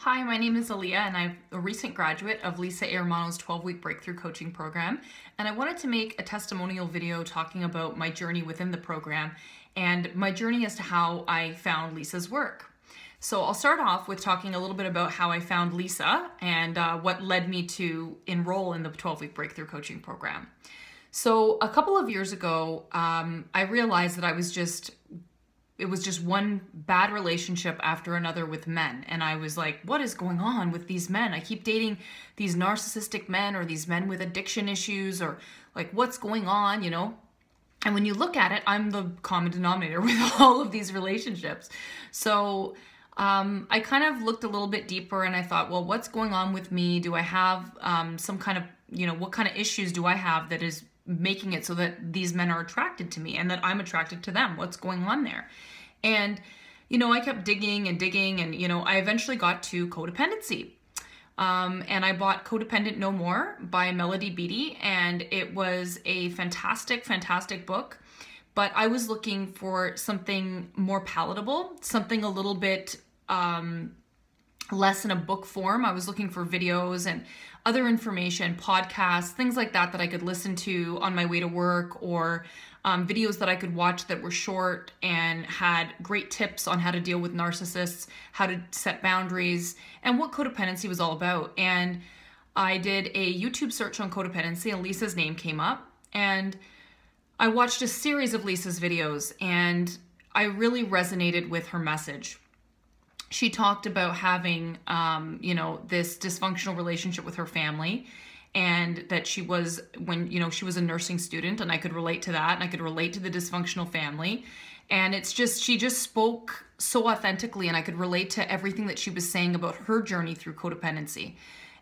Hi, my name is Aaliyah and I'm a recent graduate of Lisa A. Romano's 12-week breakthrough coaching program. And I wanted to make a testimonial video talking about my journey within the program and my journey as to how I found Lisa's work. So I'll start off with talking a little bit about how I found Lisa and what led me to enroll in the 12-week breakthrough coaching program. So a couple of years ago, I realized that it was just one bad relationship after another with men. And I was like, what is going on with these men? I keep dating these narcissistic men or these men with addiction issues, or like, what's going on, you know? And when you look at it, I'm the common denominator with all of these relationships. So I kind of looked a little bit deeper and I thought, well, what's going on with me? Do I have some kind of, what kind of issues do I have that is making it so that these men are attracted to me and that I'm attracted to them? What's going on there? And, I kept digging and digging and, I eventually got to codependency. And I bought Codependent No More by Melody Beattie, and it was a fantastic, fantastic book. But I was looking for something more palatable, something a little bit less in a book form. I was looking for videos and other information, podcasts, things like that I could listen to on my way to work, or videos that I could watch that were short and had great tips on how to deal with narcissists, how to set boundaries, and what codependency was all about. And I did a YouTube search on codependency and Lisa's name came up, and I watched a series of Lisa's videos and I really resonated with her message. She talked about having, this dysfunctional relationship with her family, and that she was, she was a nursing student, and I could relate to that, and I could relate to the dysfunctional family. And she just spoke so authentically, and I could relate to everything that she was saying about her journey through codependency.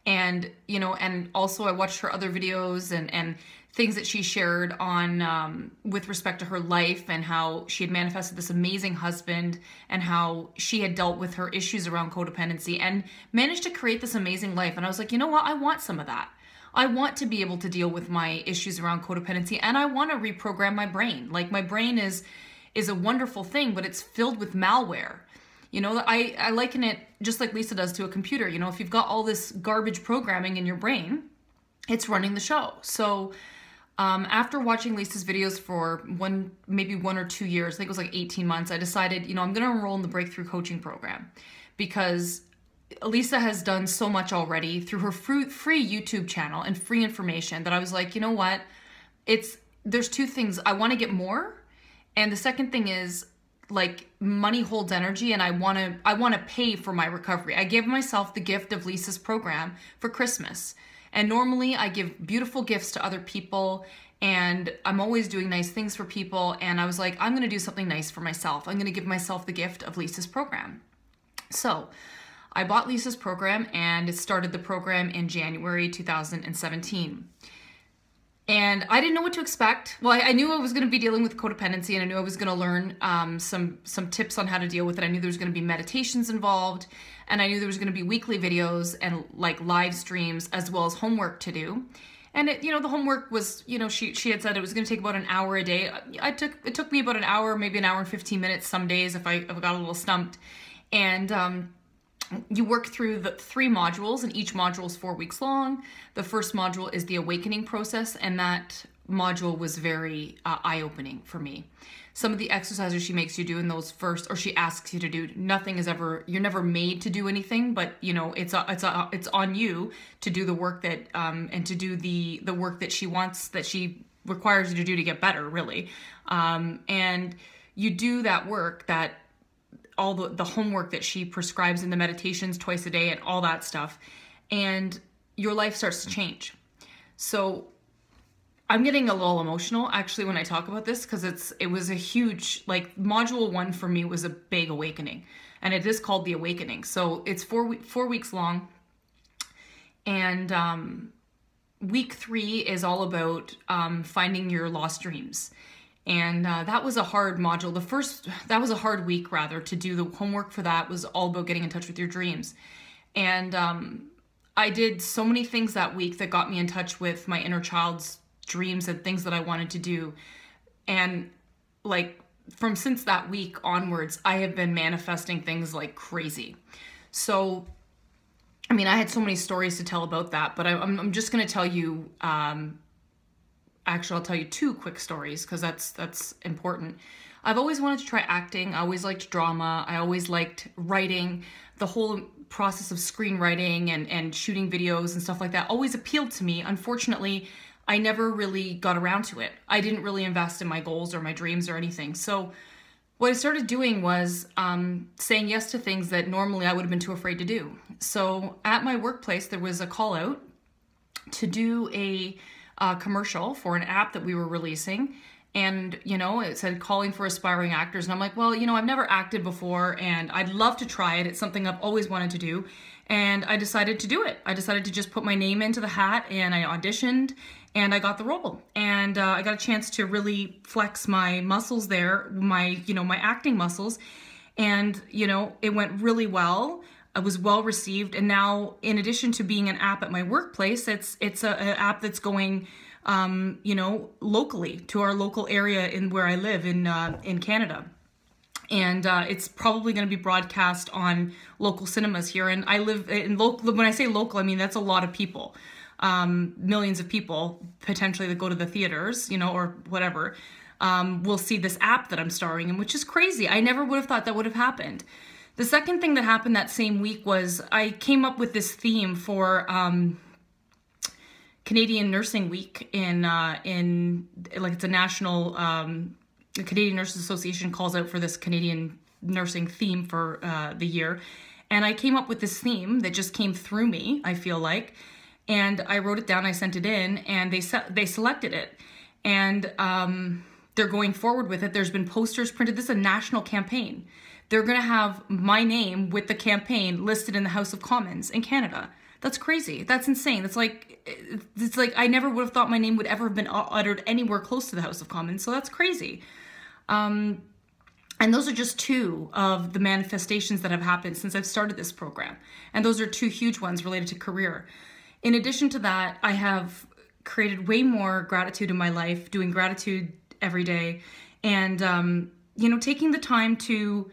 And, and also I watched her other videos and things that she shared on with respect to her life and how she had manifested this amazing husband and how she had dealt with her issues around codependency and managed to create this amazing life. And I was like, you know what? I want some of that. I want to be able to deal with my issues around codependency, and I want to reprogram my brain. Like, my brain is a wonderful thing, but it's filled with malware. I liken it just like Lisa does to a computer. If you've got all this garbage programming in your brain, it's running the show. So after watching Lisa's videos for maybe 1 or 2 years, I think it was like 18 months, I decided, I'm going to enroll in the Breakthrough Coaching Program, because Lisa has done so much already through her free YouTube channel and free information that I was like, you know what? There's two things. I want to get more. And the second thing is, like, money holds energy, and I want to pay for my recovery. I gave myself the gift of Lisa's program for Christmas. And normally I give beautiful gifts to other people, and I'm always doing nice things for people. And I was like, I'm going to do something nice for myself. I'm going to give myself the gift of Lisa's program. So I bought Lisa's program and started the program in January 2017. And I didn't know what to expect. Well, I knew I was going to be dealing with codependency, and I knew I was going to learn some tips on how to deal with it. I knew there was going to be meditations involved, and I knew there was going to be weekly videos and like live streams, as well as homework to do. And the homework was, she had said it was going to take about an hour a day. It took me about an hour, maybe an hour and 15 minutes some days if I got a little stumped. And you work through the 3 modules, and each module is 4 weeks long. The first module is the awakening process, and that module was very eye-opening for me. Some of the exercises she makes you do in those first, or she asks you to do, you're never made to do anything, but it's on you to do the work that and to do the work that she requires you to do to get better, really. And you do that work, that all the homework that she prescribes in the meditations twice a day and all that stuff, and your life starts to change. So I'm getting a little emotional actually when I talk about this, because it was a huge, like, module 1 for me was a big awakening, and it is called the Awakening. So it's 4 weeks long, and week 3 is all about finding your lost dreams. And that was a hard module. That was a hard week, rather, to do the homework for. That was all about getting in touch with your dreams. And I did so many things that week that got me in touch with my inner child's dreams and things that I wanted to do. And like, since that week onwards, I have been manifesting things like crazy. So I mean, I had so many stories to tell about that, but I'm just going to tell you, actually, I'll tell you 2 quick stories because that's important. I've always wanted to try acting. I always liked drama. I always liked writing. The whole process of screenwriting and shooting videos and stuff like that always appealed to me. Unfortunately, I never really got around to it. I didn't really invest in my goals or my dreams or anything. So what I started doing was saying yes to things that normally I would have been too afraid to do. So at my workplace, there was a call out to do a commercial for an app that we were releasing. And, you know, it said calling for aspiring actors. And I'm like, well, you know, I've never acted before and I'd love to try it. It's something I've always wanted to do. And I decided to do it. I decided to just put my name into the hat and I auditioned and I got the role. And I got a chance to really flex my muscles there, my acting muscles. And, you know, it went really well. I was well received. And now, in addition to being an app at my workplace, it's an app that's going you know, locally to our local area in where I live in Canada. And it's probably going to be broadcast on local cinemas here. And I live in local. When I say local, I mean, that's a lot of people, millions of people potentially that go to the theaters, you know, or whatever, will see this app that I'm starring in, which is crazy. I never would have thought that would have happened. The second thing that happened that same week was I came up with this theme for Canadian Nursing Week in like it's a national, the Canadian Nurses Association calls out for this Canadian nursing theme for the year. And I came up with this theme that just came through me, I feel like. And I wrote it down, I sent it in, and they selected it. And they're going forward with it. There's been posters printed. This is a national campaign. They're going to have my name with the campaign listed in the House of Commons in Canada. That's crazy. That's insane. It's like I never would have thought my name would ever have been uttered anywhere close to the House of Commons. So that's crazy. And those are just 2 of the manifestations that have happened since I've started this program. And those are 2 huge ones related to career. In addition to that, I have created way more gratitude in my life, doing gratitude every day, and you know, taking the time to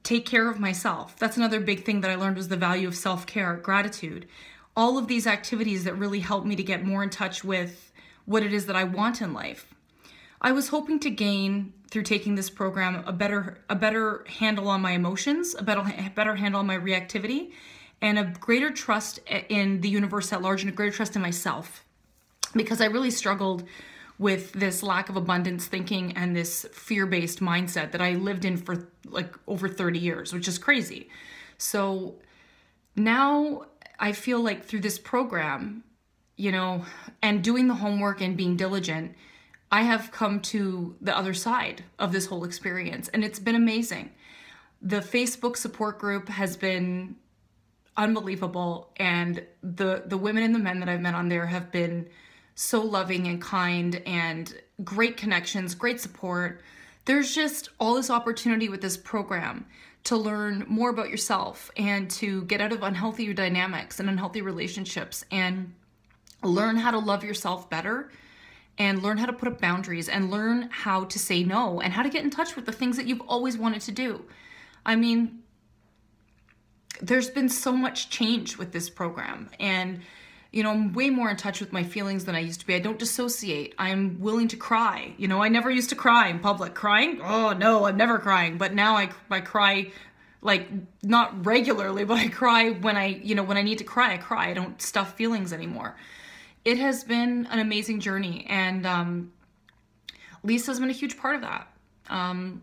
take care of myself. That's another big thing that I learned was the value of self-care, gratitude. All of these activities that really helped me to get more in touch with what it is that I want in life. I was hoping to gain, through taking this program, a better handle on my emotions, a better handle on my reactivity, and a greater trust in the universe at large and a greater trust in myself. Because I really struggled with this lack of abundance thinking and this fear-based mindset that I lived in for like over 30 years, which is crazy. So now I feel like through this program, you know, and doing the homework and being diligent, I have come to the other side of this whole experience, and it's been amazing. The Facebook support group has been unbelievable, and the women and the men that I've met on there have been so loving and kind and great connections, great support. There's just all this opportunity with this program to learn more about yourself and to get out of unhealthy dynamics and unhealthy relationships and learn how to love yourself better and learn how to put up boundaries and learn how to say no and how to get in touch with the things that you've always wanted to do. I mean, there's been so much change with this program, and you know, I'm way more in touch with my feelings than I used to be. I don't dissociate. I'm willing to cry. You know, I never used to cry in public. Crying? Oh no, I'm never crying. But now I cry, like, not regularly, but I cry when I need to cry, I cry. I don't stuff feelings anymore. It has been an amazing journey, and Lisa's been a huge part of that.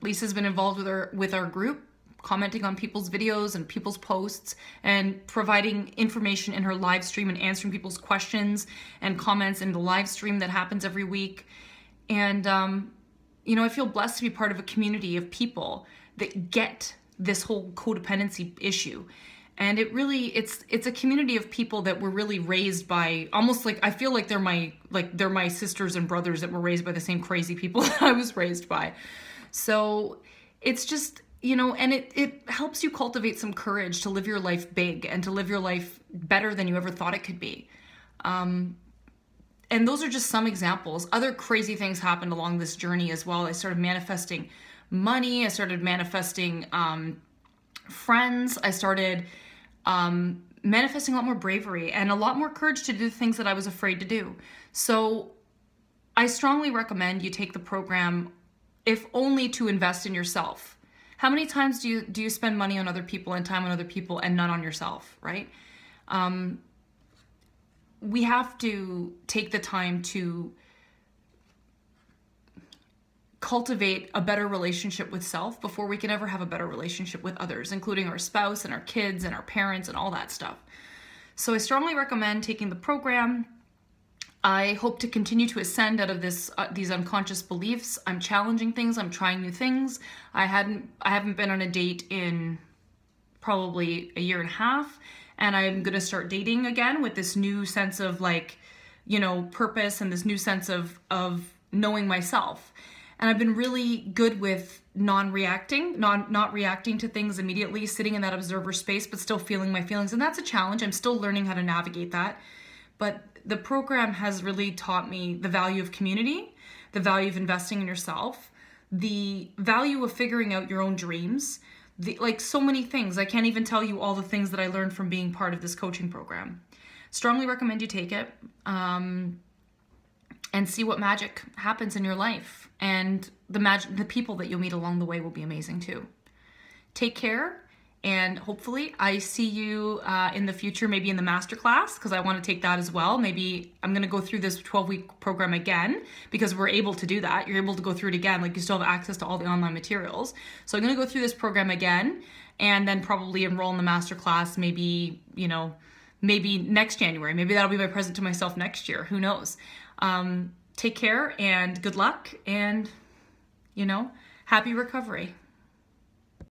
Lisa's been involved with our group, commenting on people's videos and people's posts and providing information in her live stream and answering people's questions and comments in the live stream that happens every week. And, you know, I feel blessed to be part of a community of people that get this whole codependency issue. And it really, it's a community of people that were really raised by, almost like, I feel like they're my sisters and brothers that were raised by the same crazy people that I was raised by. So it's just, you know, and it helps you cultivate some courage to live your life big and to live your life better than you ever thought it could be. And those are just some examples. Other crazy things happened along this journey as well. I started manifesting money. I started manifesting friends. I started manifesting a lot more bravery and a lot more courage to do the things that I was afraid to do. So I strongly recommend you take the program, if only to invest in yourself. How many times do you spend money on other people and time on other people and none on yourself, right? We have to take the time to cultivate a better relationship with self before we can ever have a better relationship with others, including our spouse and our kids and our parents and all that stuff. So I strongly recommend taking the program. I hope to continue to ascend out of these unconscious beliefs. I'm challenging things. I'm trying new things. I haven't been on a date in probably a year and a half, and I'm going to start dating again with this new sense of purpose and this new sense of knowing myself. And I've been really good with not reacting to things immediately, sitting in that observer space, but still feeling my feelings. And that's a challenge. I'm still learning how to navigate that. But the program has really taught me the value of community, the value of investing in yourself, the value of figuring out your own dreams, so many things. I can't even tell you all the things that I learned from being part of this coaching program. Strongly recommend you take it. And see what magic happens in your life. And the people that you'll meet along the way will be amazing too. Take care, and hopefully I see you in the future, maybe in the masterclass, because I want to take that as well. Maybe I'm going to go through this 12-week program again, because we're able to do that. You're able to go through it again, you still have access to all the online materials. So I'm going to go through this program again, and then probably enroll in the masterclass maybe next January. Maybe that'll be my present to myself next year. Who knows? Take care and good luck, and happy recovery.